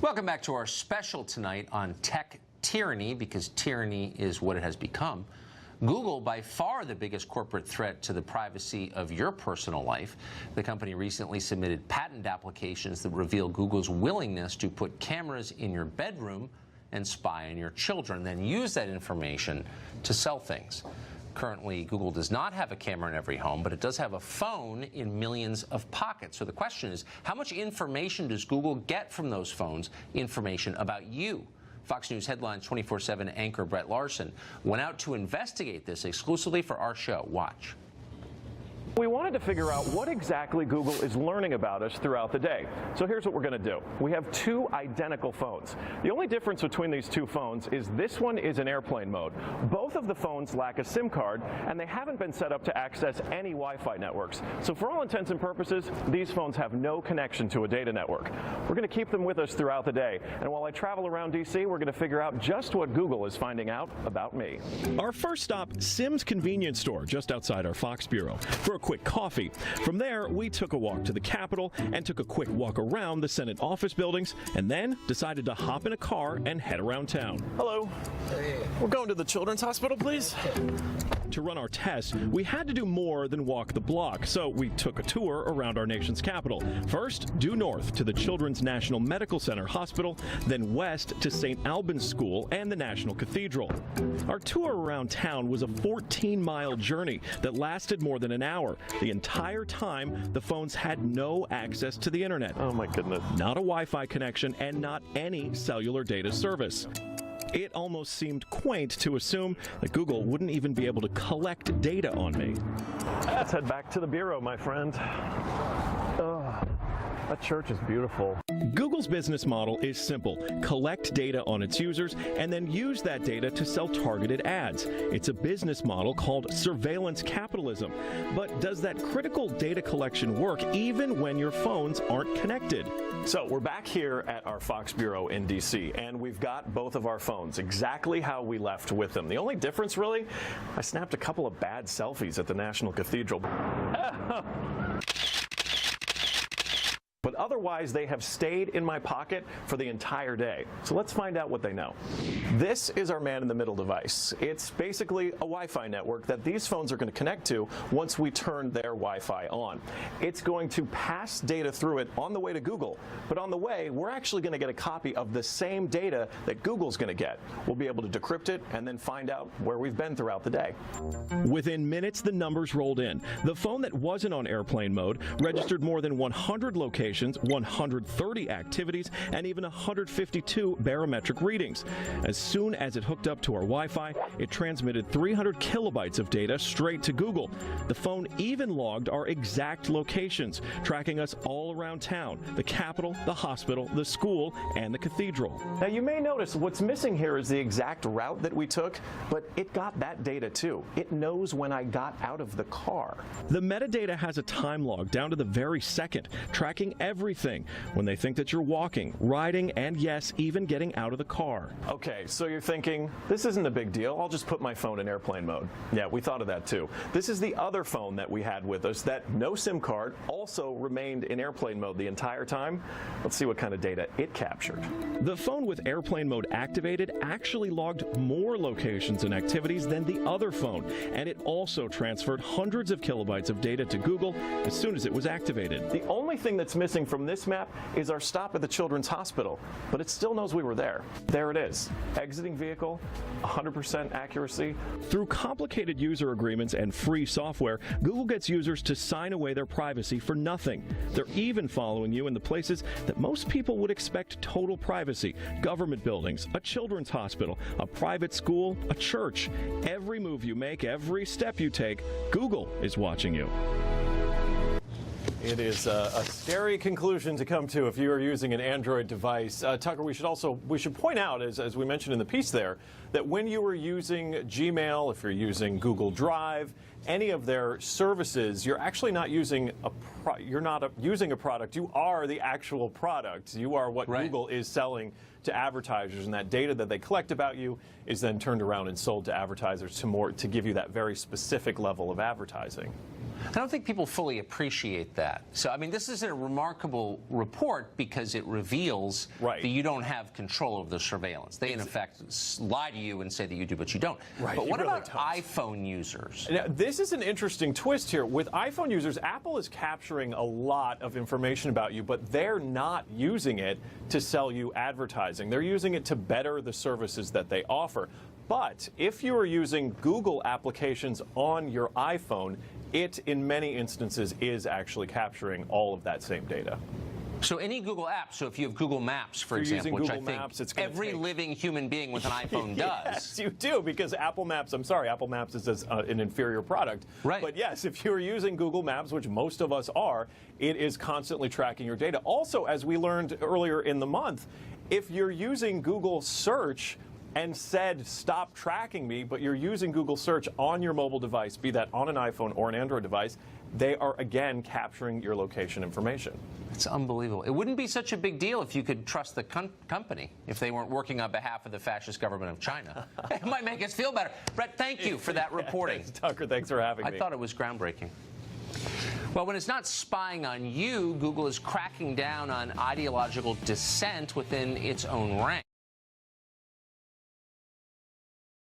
Welcome back to our special tonight on tech tyranny, because tyranny is what it has become. Google, by far the biggest corporate threat to the privacy of your personal life. The company recently submitted patent applications that reveal Google's willingness to put cameras in your bedroom and spy on your children, then use that information to sell things. Currently, Google does not have a camera in every home, but it does have a phone in millions of pockets. So the question is, how much information does Google get from those phones, information about you? Fox News Headlines 24/7 anchor Brett Larson went out to investigate this exclusively for our show. Watch. We wanted to figure out what exactly Google is learning about us throughout the day. So here's what we're going to do. We have two identical phones. The only difference between these two phones is this one is in airplane mode. Both of the phones lack a SIM card, and they haven't been set up to access any Wi-Fi networks. So for all intents and purposes, these phones have no connection to a data network. We're going to keep them with us throughout the day. And while I travel around D.C., we're going to figure out just what Google is finding out about me. Our first stop, Sim's convenience store, just outside our Fox bureau, for a quick coffee. From there, we took a walk to the Capitol and took a quick walk around the Senate office buildings, and then decided to hop in a car and head around town. Hello. Hey. We're going to the Children's Hospital, please. To run our tests, we had to do more than walk the block, so we took a tour around our nation's capital. First, due north to the Children's National Medical Center Hospital, then west to St. Albans School and the National Cathedral. Our tour around town was a 14-mile journey that lasted more than an hour. The entire time, the phones had no access to the internet. Oh my goodness. Not a Wi-Fi connection and not any cellular data service. It almost seemed quaint to assume that Google wouldn't even be able to collect data on me. Let's head back to the bureau, my friend. That church is beautiful. Google's business model is simple. Collect data on its users and then use that data to sell targeted ads. It's a business model called surveillance capitalism. But does that critical data collection work even when your phones aren't connected? So we're back here at our Fox bureau in D.C., and we've got both of our phones exactly how we left with them. The only difference, really, I snapped a couple of bad selfies at the National Cathedral. But otherwise, they have stayed in my pocket for the entire day. So let's find out what they know. This is our man-in-the-middle device. It's basically a Wi-Fi network that these phones are going to connect to once we turn their Wi-Fi on. It's going to pass data through it on the way to Google. But on the way, we're actually going to get a copy of the same data that Google's going to get. We'll be able to decrypt it and then find out where we've been throughout the day. Within minutes, the numbers rolled in. The phone that wasn't on airplane mode registered more than 100 locations, 130 activities, and even 152 barometric readings. As soon as it hooked up to our Wi-Fi, it transmitted 300 kilobytes of data straight to Google. The phone even logged our exact locations, tracking us all around town: the Capitol, the hospital, the school, and the cathedral. Now, you may notice what's missing here is the exact route that we took, but it got that data too. It knows when I got out of the car. The metadata has a time log down to the very second, tracking everything when they think that you're walking, riding, and yes, even getting out of the car. Okay, so you're thinking, this isn't a big deal. I'll just put my phone in airplane mode. Yeah, we thought of that too. This is the other phone that we had with us that no SIM card, also remained in airplane mode the entire time. Let's see what kind of data it captured. The phone with airplane mode activated actually logged more locations and activities than the other phone, and it also transferred hundreds of kilobytes of data to Google as soon as it was activated. The only thing that's missing from this map is our stop at the Children's Hospital, but it still knows we were there. There it is. Exiting vehicle, 100% accuracy. Through complicated user agreements and free software, Google gets users to sign away their privacy for nothing. They're even following you in the places that most people would expect total privacy: government buildings, a children's hospital, a private school, a church. Every move you make, every step you take, Google is watching you. It is a scary conclusion to come to if you are using an Android device. Tucker, we should point out, as we mentioned in the piece there, that when you were using Gmail, if you're using Google Drive, any of their services, you're actually not using using a product. You are the actual product. You are what Google is selling to advertisers, and that data that they collect about you is then turned around and sold to advertisers to give you that very specific level of advertising. I don't think people fully appreciate that. So, I mean, this is a remarkable report because it reveals that you don't have control of the surveillance. They, in effect, lie to you and say that you do, but you don't. But what about iPhone users? Now, this is an interesting twist here. With iPhone users, Apple is capturing a lot of information about you, but they're not using it to sell you advertising. They're using it to better the services that they offer. But if you are using Google applications on your iPhone, it, in many instances, is actually capturing all of that same data. So any Google app, so if you have Google Maps, for example, which I think every living human being with an iPhone does. Yes, you do, because Apple Maps, I'm sorry, Apple Maps is an inferior product. But yes, if you're using Google Maps, which most of us are, it is constantly tracking your data. Also, as we learned earlier in the month, if you're using Google Search and said, stop tracking me, but you're using Google Search on your mobile device, be that on an iPhone or an Android device, they are, again, capturing your location information. It's unbelievable. It wouldn't be such a big deal if you could trust the company, if they weren't working on behalf of the fascist government of China. It might make us feel better. Brett, thank you for that reporting. Thanks, Tucker, thanks for having me. I thought it was groundbreaking. Well, when it's not spying on you, Google is cracking down on ideological dissent within its own ranks.